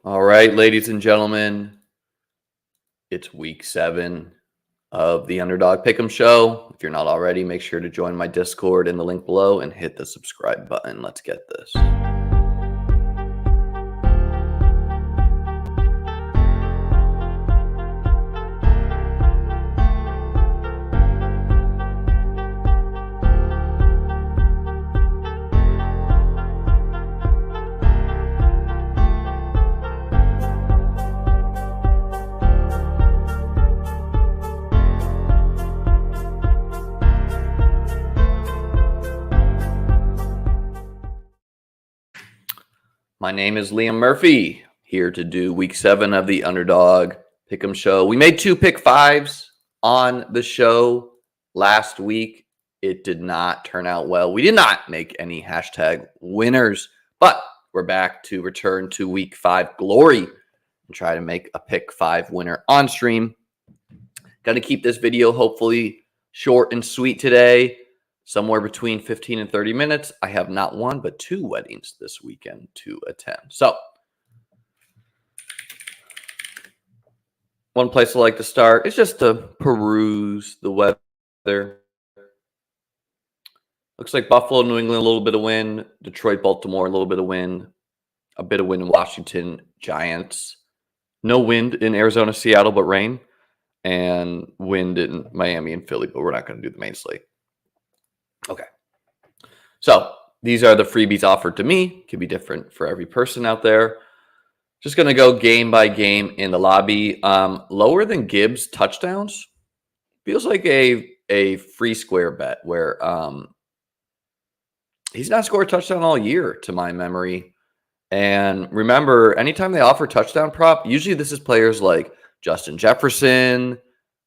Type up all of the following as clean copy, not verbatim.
All right, ladies and gentlemen, it's week 7 of the Underdog Pick'em Show. If you're not already, make sure to join my Discord in the link below and hit the subscribe button. Let's get this. My name is Liam Murphy, here to do week 7 of the Underdog Pick'em Show. We made 2 pick 5s on the show last week. It did not turn out well. We did not make any hashtag winners, but we're back to return to week 5 glory and try to make a pick 5 winner on stream. Going to keep this video hopefully short and sweet today. Somewhere between 15 and 30 minutes. I have not one, but 2 weddings this weekend to attend. So, one place I like to start is just to peruse the weather. Looks like Buffalo, New England, a little bit of wind. Detroit, Baltimore, a little bit of wind. A bit of wind in Washington, Giants. No wind in Arizona, Seattle, but rain. And wind in Miami and Philly, but we're not going to do the main slate. Okay, so these are the freebies offered to me. Could be different for every person out there. Just going to go game by game in the lobby. Lower than Gibbs touchdowns feels like a free square bet where he's not scored a touchdown all year to my memory. And remember, anytime they offer touchdown prop, usually this is players like Justin Jefferson,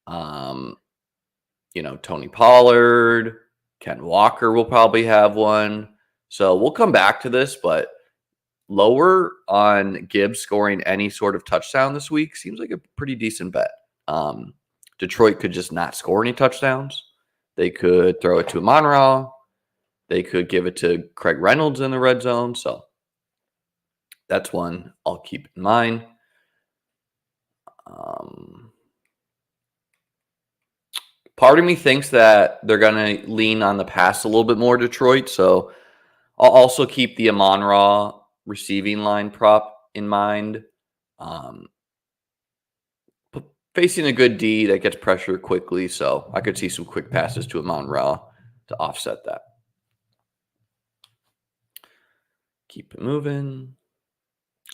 Tony Pollard. Ken Walker will probably have one. So we'll come back to this, but lower on Gibbs scoring any sort of touchdown this week seems like a pretty decent bet. Detroit could just not score any touchdowns. They could throw it to Amon-Ra. They could give it to Craig Reynolds in the red zone. So that's one I'll keep in mind. Part of me thinks that they're going to lean on the pass a little bit more, Detroit. So I'll also keep the Amon-Ra receiving line prop in mind. Facing a good D that gets pressure quickly. So I could see some quick passes to Amon-Ra to offset that. Keep it moving.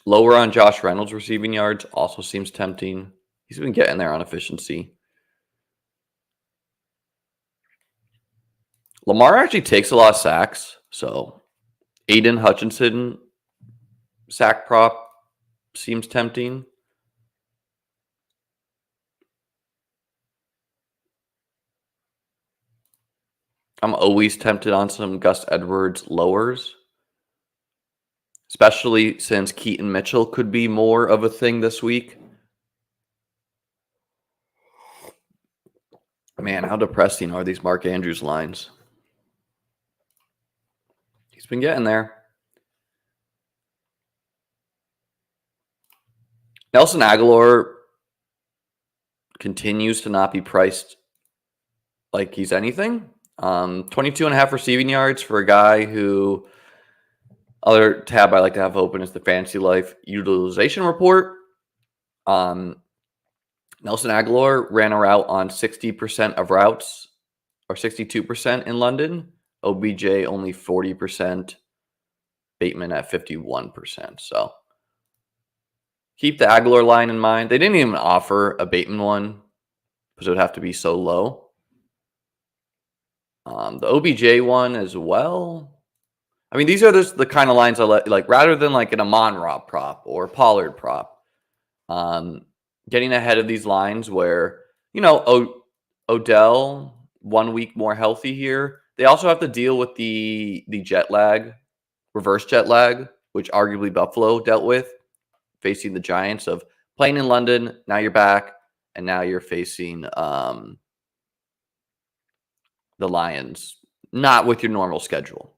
Lower on Josh Reynolds receiving yards also seems tempting. He's been getting there on efficiency. Lamar actually takes a lot of sacks, so Aiden Hutchinson sack prop seems tempting. I'm always tempted on some Gus Edwards lowers, especially since Keaton Mitchell could be more of a thing this week. Man, how depressing are these Mark Andrews lines? He's been getting there. Nelson Aguilar continues to not be priced like he's anything. 22.5 receiving yards for a guy who, other tab I like to have open is the Fantasy Life utilization report. Nelson Aguilar ran a route on 60% of routes, or 62% in London. OBJ only 40%. Bateman at 51%. So keep the Aguilar line in mind. They didn't even offer a Bateman one because it would have to be so low. The OBJ one as well. I mean, these are the kind of lines I like rather than like an Amon-Ra prop or Pollard prop. Getting ahead of these lines where, Odell 1 week more healthy here. They also have to deal with the jet lag, reverse jet lag, which arguably Buffalo dealt with, facing the Giants of playing in London. Now you're back, and now you're facing the Lions, not with your normal schedule.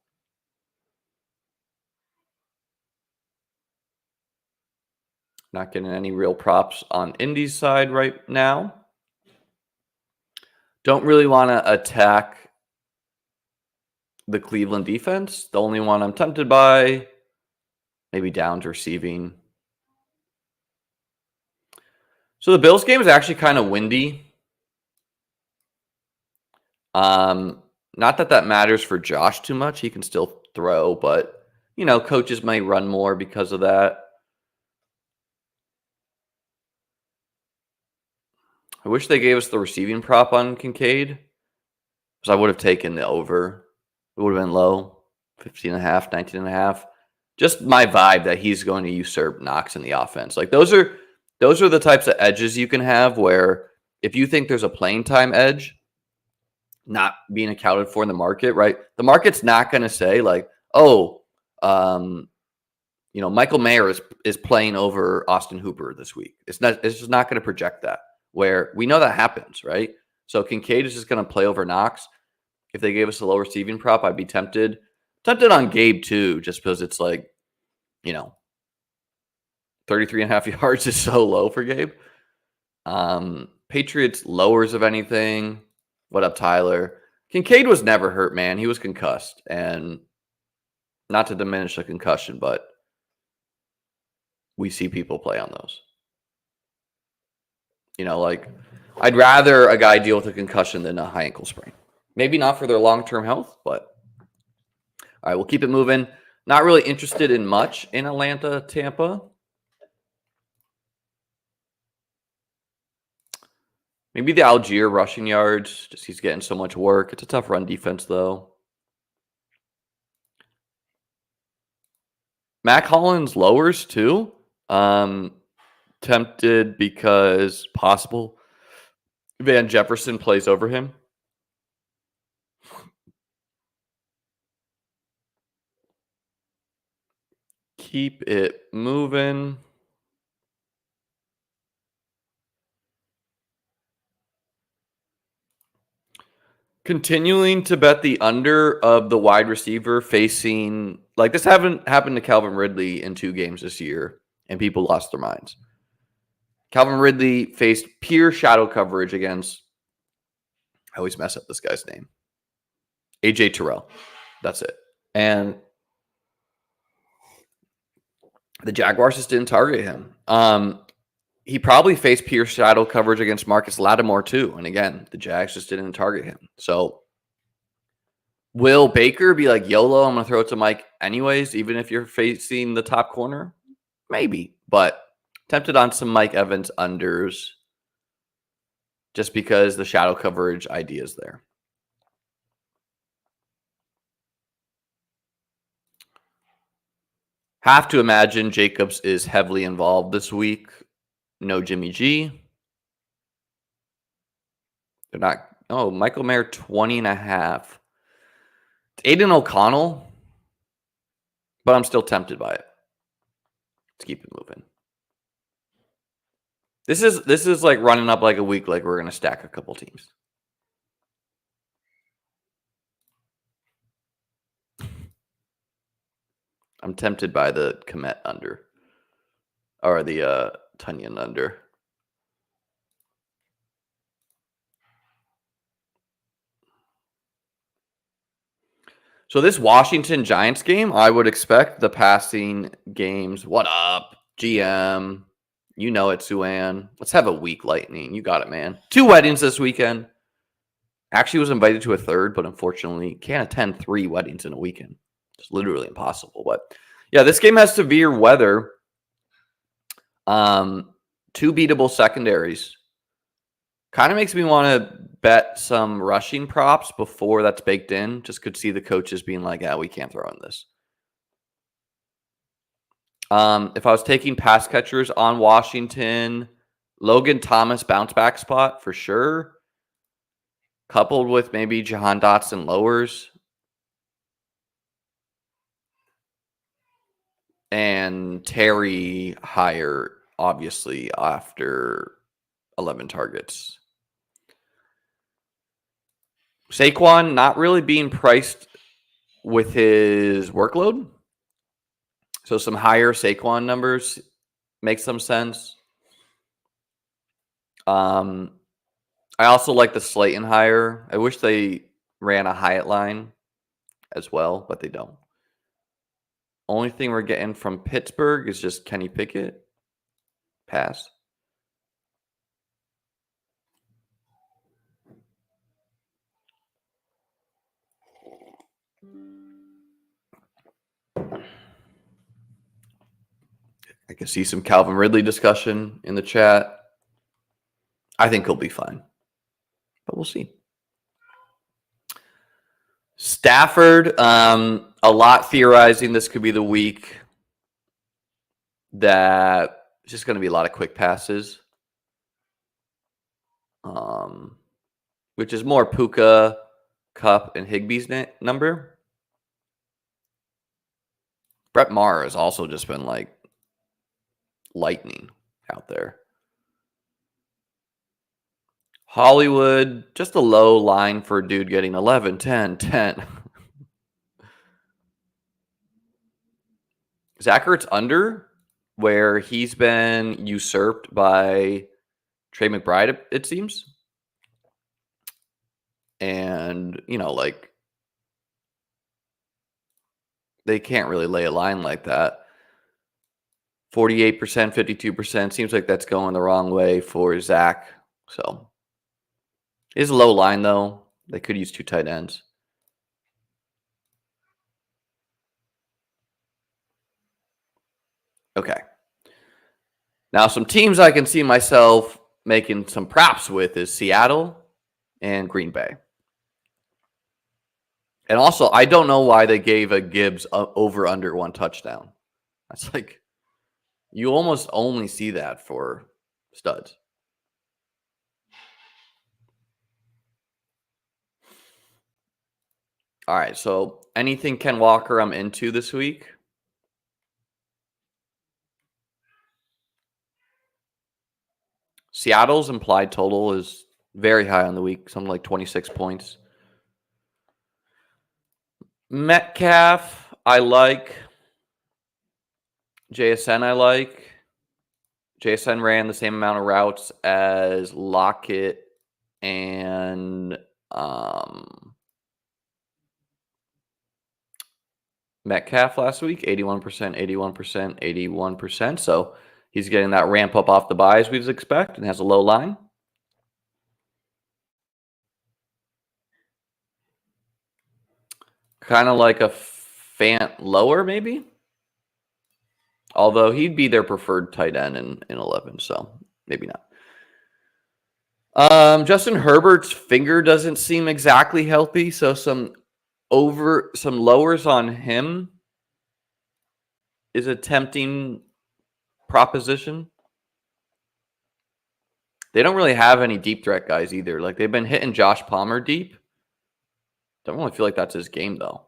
Not getting any real props on Indy's side right now. Don't really want to attack the Cleveland defense. The only one I'm tempted by, maybe Downs receiving. So the Bills game is actually kind of windy. Not that matters for Josh too much. He can still throw, but, coaches may run more because of that. I wish they gave us the receiving prop on Kincaid, because I would have taken the over. It would have been low, 15.5, 19.5. Just my vibe that he's going to usurp Knox in the offense. Like those are the types of edges you can have where if you think there's a playing time edge not being accounted for in the market, right? The market's not going to say like, oh, Michael Mayer is playing over Austin Hooper this week. It's just not going to project that, where we know that happens, right? So Kincaid is just going to play over Knox. If they gave us a low receiving prop, I'd be tempted. Tempted on Gabe too, just because it's like, 33.5 yards is so low for Gabe. Patriots lowers of anything. What up, Tyler? Kincaid was never hurt, man. He was concussed. And not to diminish the concussion, but we see people play on those. I'd rather a guy deal with a concussion than a high ankle sprain. Maybe not for their long-term health, but all right, we'll keep it moving. Not really interested in much in Atlanta, Tampa. Maybe the Algier rushing yards. Just he's getting so much work. It's a tough run defense, though. Mac Hollins lowers, too. Tempted because possible Van Jefferson plays over him. Keep it moving. Continuing to bet the under of the wide receiver facing, like this haven't happened to Calvin Ridley in 2 games this year, and people lost their minds. Calvin Ridley faced pure shadow coverage against, I always mess up this guy's name, AJ Terrell. That's it. And the Jaguars just didn't target him. He probably faced pure shadow coverage against Marcus Lattimore too. And again, the Jags just didn't target him. So will Baker be like, YOLO, I'm going to throw it to Mike anyways, even if you're facing the top corner? Maybe. But tempted on some Mike Evans unders just because the shadow coverage idea is there. Have to imagine Jacobs is heavily involved this week. No Jimmy G. They're not. Oh, Michael Mayer, 20.5. It's Aiden O'Connell, but I'm still tempted by it. Let's keep it moving. This is like running up like a week, like we're going to stack a couple teams. I'm tempted by the Komet under. Or the Tunyon under. So this Washington Giants game, I would expect the passing games. What up, GM? You know it, Suan. Let's have a week, Lightning. You got it, man. 2 weddings this weekend. Actually was invited to a third, but unfortunately can't attend 3 weddings in a weekend. It's literally impossible. But yeah, this game has severe weather. 2 beatable secondaries. Kind of makes me want to bet some rushing props before that's baked in. Just could see the coaches being like, yeah, we can't throw in this. If I was taking pass catchers on Washington, Logan Thomas bounce back spot for sure. Coupled with maybe Jahan Dotson lowers. And Terry higher, obviously, after 11 targets. Saquon not really being priced with his workload. So some higher Saquon numbers makes some sense. I also like the Slayton hire. I wish they ran a Hyatt line as well, but they don't. Only thing we're getting from Pittsburgh is just Kenny Pickett. Pass. I can see some Calvin Ridley discussion in the chat. I think he'll be fine, but we'll see. Stafford, a lot theorizing this could be the week that it's just going to be a lot of quick passes, which is more Puka, Cup, and Higbee's number. Brett Maher has also just been like lightning out there. Hollywood, just a low line for a dude getting 11, 10, 10. Zach Ertz under, where he's been usurped by Trey McBride, it seems. And, like, they can't really lay a line like that. 48%, 52%. Seems like that's going the wrong way for Zach. So, it is a low line, though. They could use 2 tight ends. Okay. Now, some teams I can see myself making some props with is Seattle and Green Bay. And also, I don't know why they gave a Gibbs over under 1 touchdown. That's like, you almost only see that for studs. All right, so anything Ken Walker I'm into this week? Seattle's implied total is very high on the week, something like 26 points. Metcalf, I like. JSN, I like. JSN ran the same amount of routes as Lockett and Metcalf last week. 81%, 81%, 81%. So he's getting that ramp up off the bye as we'd expect and has a low line. Kind of like a Fant lower, maybe. Although he'd be their preferred tight end in 11, so maybe not. Justin Herbert's finger doesn't seem exactly healthy, so some lowers on him is a tempting proposition. They don't really have any deep threat guys either. Like, they've been hitting Josh Palmer deep. Don't really feel like that's his game, though.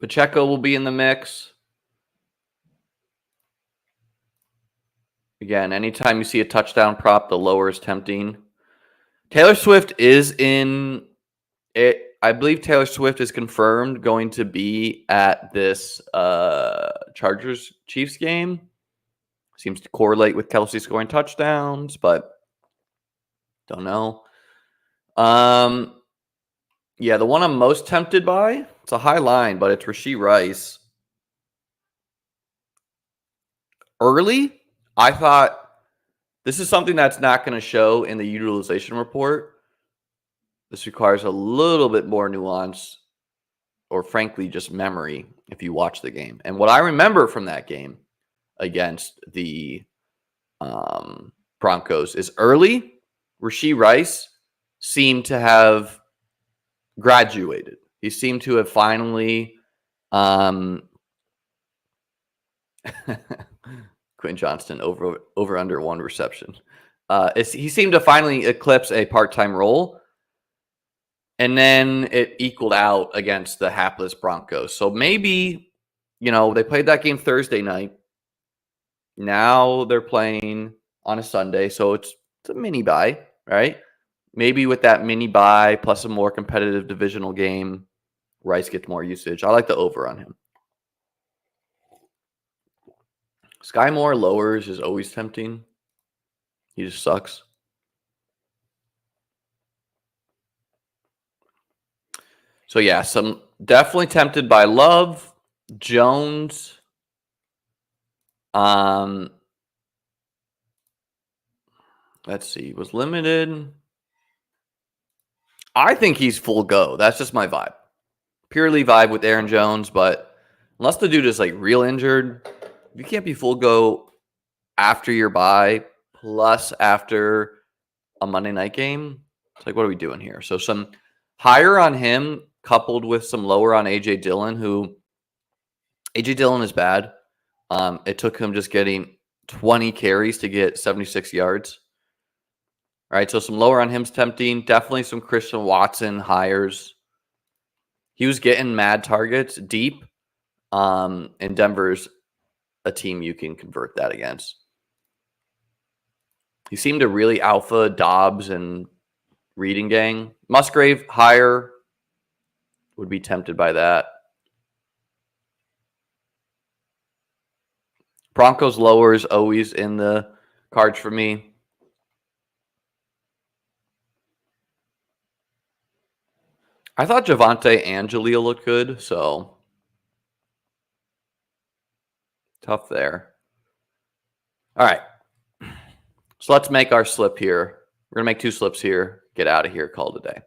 Pacheco will be in the mix. Again, anytime you see a touchdown prop, the lower is tempting. Taylor Swift is in it. I believe Taylor Swift is confirmed going to be at this Chargers-Chiefs game. Seems to correlate with Kelsey scoring touchdowns, but don't know. Yeah, the one I'm most tempted by, it's a high line, but it's Rashee Rice. Early, I thought this is something that's not going to show in the utilization report. This requires a little bit more nuance or, frankly, just memory if you watch the game. And what I remember from that game against the Broncos is early, Rashee Rice seemed to have graduated. He seemed to have finally Quentin Johnston over under 1 reception. He seemed to finally eclipse a part-time role, and then it equaled out against the hapless Broncos. So maybe, they played that game Thursday night. Now they're playing on a Sunday, so it's a mini bye, right? Maybe with that mini bye plus a more competitive divisional game, Rice gets more usage. I like the over on him. Sky Moore lowers is always tempting. He just sucks. So yeah, some definitely tempted by Love, Jones. Let's see, was limited. I think he's full go. That's just my vibe. Purely vibe with Aaron Jones, but unless the dude is like real injured, you can't be full go after your bye plus after a Monday night game. It's like, what are we doing here? So some higher on him coupled with some lower on AJ Dillon, who AJ Dillon is bad. It took him just getting 20 carries to get 76 yards. All right, so some lower on him's tempting. Definitely some Christian Watson hires. He was getting mad targets deep, and Denver's a team you can convert that against. He seemed to really alpha Dobbs and Reading Gang. Musgrave higher. Would be tempted by that. Broncos lower is always in the cards for me. I thought Javonte and Jaleel looked good, so tough there. All right. So let's make our slip here. We're going to make 2 slips here. Get out of here. Call it a day.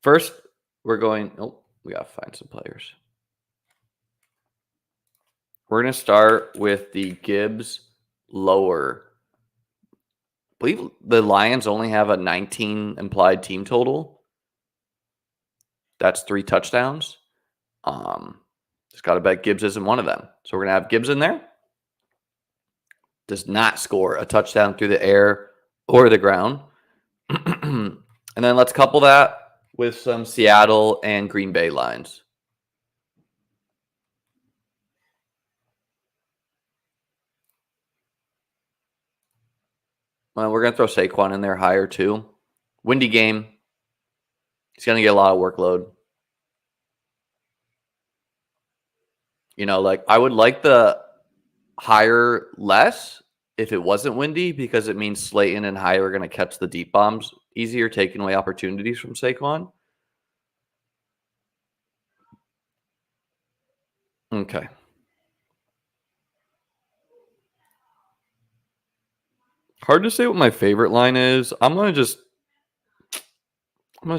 First, we're going... Oh, we got to find some players. We're going to start with the Gibbs lower. I believe the Lions only have a 19 implied team total. That's 3 touchdowns. Just got to bet Gibbs isn't one of them. So we're going to have Gibbs in there. Does not score a touchdown through the air or the ground. And then let's couple that with some Seattle and Green Bay lines. Well, we're going to throw Saquon in there higher too. Windy game. He's going to get a lot of workload. You know, like I would like the higher less if it wasn't windy because it means Slayton and High are going to catch the deep bombs easier, taking away opportunities from Saquon. Okay. Hard to say what my favorite line is. I'm going to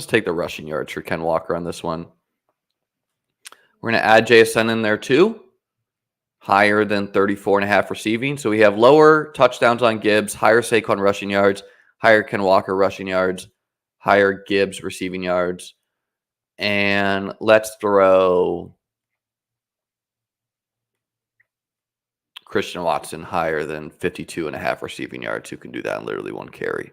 take the rushing yards for Ken Walker on this one. We're going to add JSN in there too. Higher than 34.5 receiving. So we have lower touchdowns on Gibbs, higher Saquon rushing yards, higher Ken Walker rushing yards, higher Gibbs receiving yards. And let's throw Christian Watson higher than 52.5 receiving yards, who can do that in literally 1 carry.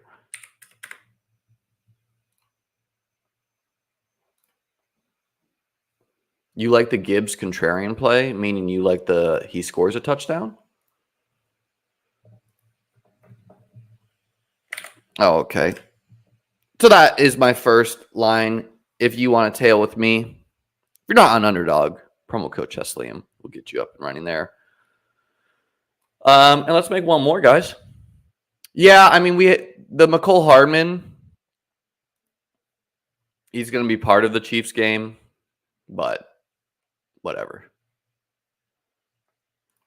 You like the Gibbs contrarian play, meaning you like he scores a touchdown? Oh, okay. So that is my first line. If you want to tail with me, if you're not on Underdog, promo code Chesleyam will get you up and running there. And let's make one more, guys. Yeah, I mean, the McCole Hardman, he's going to be part of the Chiefs game, but whatever.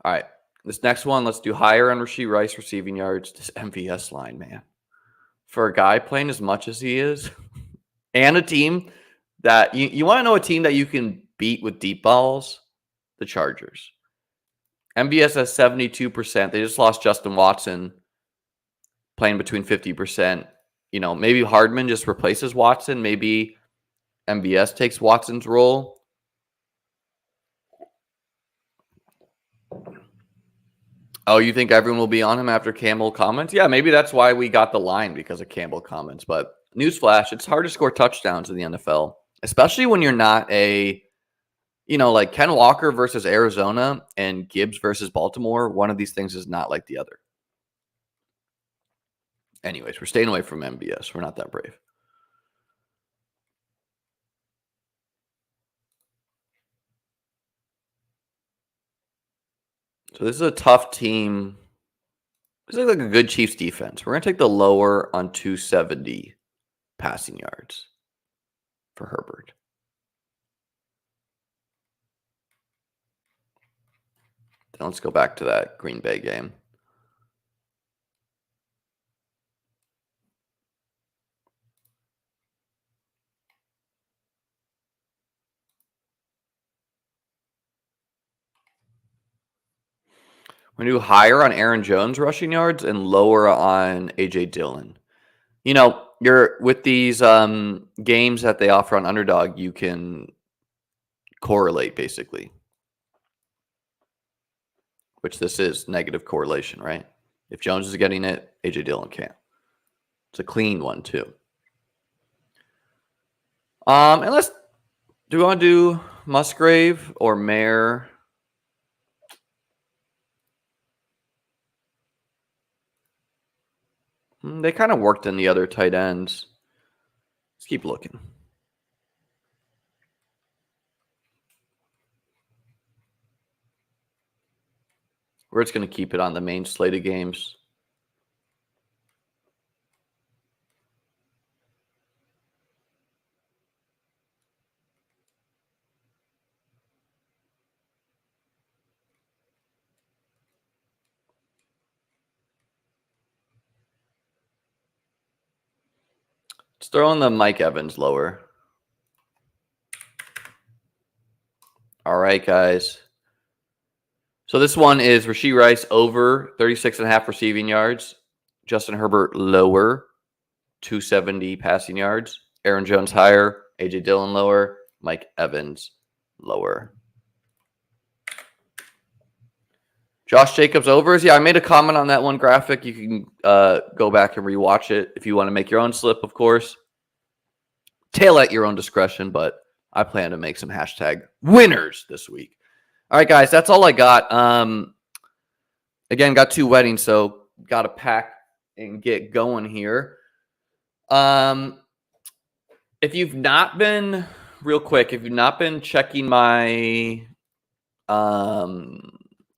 All right, this next one, let's do higher on Rashee Rice receiving yards. This MVS line, man. For a guy playing as much as he is, and a team that you want to know a team that you can beat with deep balls? The Chargers. MVS has 72%. They just lost Justin Watson, playing between 50%. You know, maybe Hardman just replaces Watson. Maybe MVS takes Watson's role. Oh, you think everyone will be on him after Campbell comments? Yeah, maybe that's why we got the line, because of Campbell comments. But newsflash, it's hard to score touchdowns in the NFL, especially when you're not a, like Ken Walker versus Arizona and Gibbs versus Baltimore, one of these things is not like the other. Anyways, we're staying away from MBS. We're not that brave. So this is a tough team. This looks like a good Chiefs defense. We're going to take the lower on 270 passing yards for Herbert. Then let's go back to that Green Bay game. We're going to do higher on Aaron Jones rushing yards and lower on A.J. Dillon. You're with these games that they offer on Underdog, you can correlate basically, which this is negative correlation, right? If Jones is getting it, A.J. Dillon can't. It's a clean one too. And do we want to do Musgrave or Mayer? They kind of worked in the other tight ends. Let's keep looking. We're just going to keep it on the main slate of games. Let's throw in the Mike Evans lower. All right, guys. So this one is Rashee Rice over 36.5 receiving yards. Justin Herbert lower, 270 passing yards. Aaron Jones higher. A.J. Dillon lower. Mike Evans lower. Josh Jacobs overs. Yeah, I made a comment on that one graphic. You can go back and rewatch it if you want to make your own slip, of course. Tail at your own discretion, but I plan to make some hashtag winners this week. All right, guys, that's all I got. Again, got 2 weddings, so got to pack and get going here. If you've not been, real quick, if you've not been checking my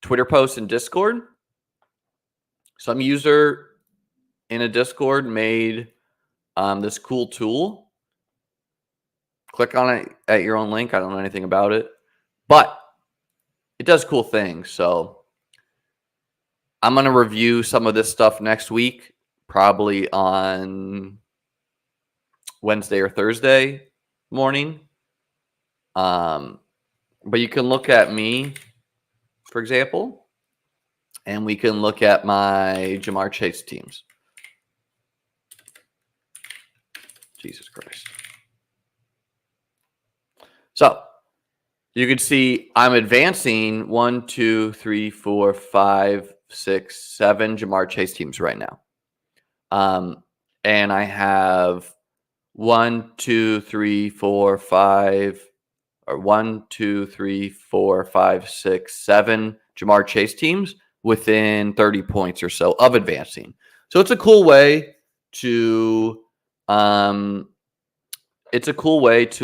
Twitter posts and Discord, some user in a Discord made this cool tool. Click on it at your own link. I don't know anything about it, but it does cool things. So I'm going to review some of this stuff next week, probably on Wednesday or Thursday morning. But you can look at me, for example, and we can look at my Jamar Chase teams. Jesus Christ. So you can see I'm advancing 1, 2, 3, 4, 5, 6, 7 Jamar Chase teams right now. And I have 1, 2, 3, 4, 5, or 1, 2, 3, 4, 5, 6, 7 Jamar Chase teams within 30 points or so of advancing. So it's a cool way to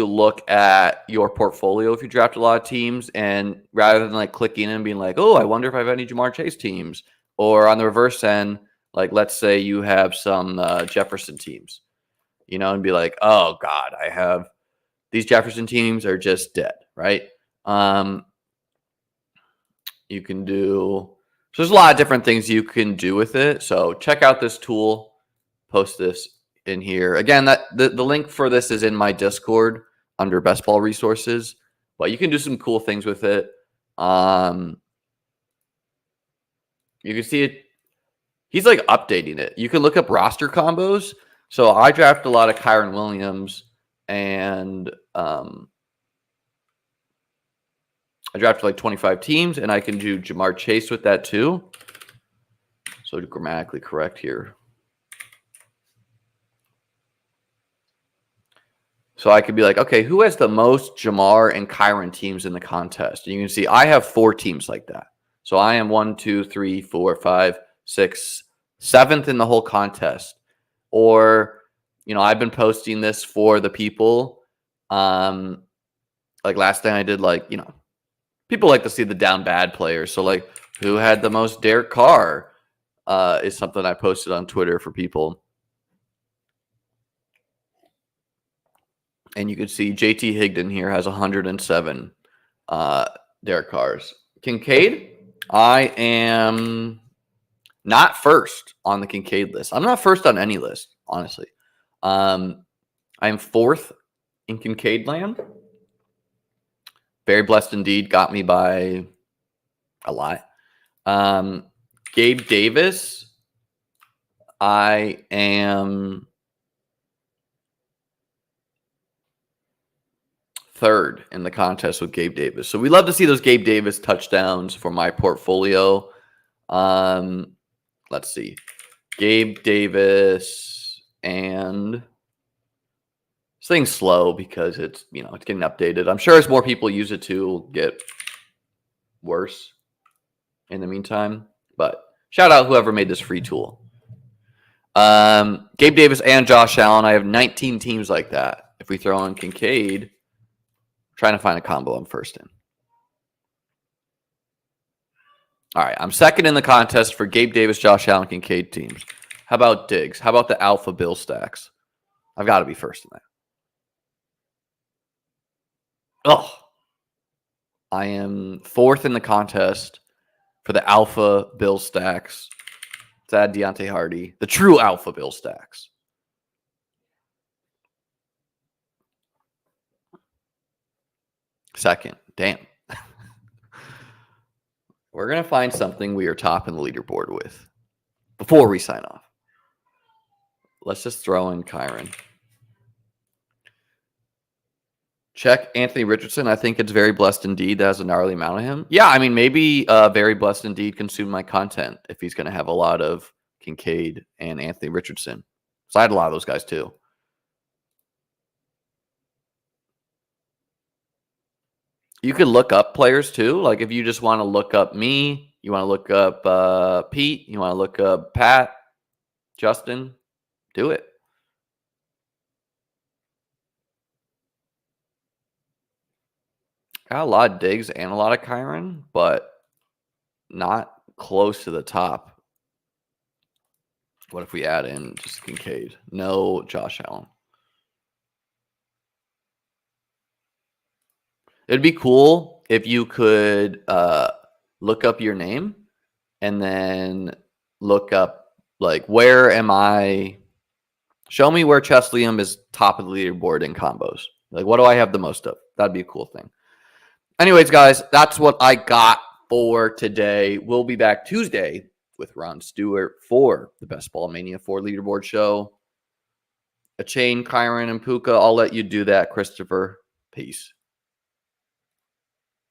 look at your portfolio if you draft a lot of teams, and rather than like clicking in and being like, oh, I wonder if I have any Jamar Chase teams, or on the reverse end, like let's say you have some Jefferson teams, and be like, oh God, I have these Jefferson teams are just dead, right? You can do, so there's a lot of different things you can do with it. So check out this tool, post this in here. Again, that the link for this is in my Discord under Best Ball Resources, but you can do some cool things with it. You can see it. He's like updating it. You can look up roster combos. So I draft a lot of Kyron Williams, and I drafted like 25 teams, and I can do Jamar Chase with that too. So grammatically correct here. So I could be like, okay, who has the most Jamar and Kyron teams in the contest? And you can see I have 4 teams like that. So I am 1, 2, 3, 4, 5, 6, 7th in the whole contest. Or, I've been posting this for the people. Like last time I did, people like to see the down bad players. So like, who had the most Derek Carr is something I posted on Twitter for people. And you can see JT Higdon here has 107 Derek Carrs. Kincaid, I am not first on the Kincaid list. I'm not first on any list, honestly. I'm 4th in Kincaid land. Very blessed indeed. Got me by a lot. Gabe Davis, I am 3rd in the contest with Gabe Davis. So we love to see those Gabe Davis touchdowns for my portfolio. Let's see. Gabe Davis, and this thing's slow because it's getting updated. I'm sure as more people use it too, it'll get worse in the meantime. But shout out whoever made this free tool. Gabe Davis and Josh Allen. I have 19 teams like that. If we throw in Kincaid, trying to find a combo I'm first in. All right, I'm 2nd in the contest for Gabe Davis, Josh Allen, Kincaid teams. How about Diggs? How about the Alpha Bill stacks? I've got to be first in that. Oh, I am 4th in the contest for the Alpha Bill stacks. Let's add Deontay Hardy, the true Alpha Bill stacks. Second, damn. We're going to find something we are top in the leaderboard with before we sign off. Let's just throw in Kyron. Check Anthony Richardson. I think it's very blessed indeed that has a gnarly amount of him. Yeah, I mean, maybe very blessed indeed consume my content if he's going to have a lot of Kincaid and Anthony Richardson. So I had a lot of those guys too. You could look up players too. Like if you just want to look up me, you want to look up Pete, you want to look up Pat, Justin, do it. Got a lot of Diggs and a lot of Kyron, but not close to the top. What if we add in just Kincaid? No Josh Allen. It'd be cool if you could look up your name and then look up, like, where am I? Show me where Chess Liam is top of the leaderboard in combos. Like, what do I have the most of? That'd be a cool thing. Anyways, guys, that's what I got for today. We'll be back Tuesday with Ron Stewart for the Best Ball Mania 4 leaderboard show. A chain, Kyron, and Puka. I'll let you do that, Christopher. Peace.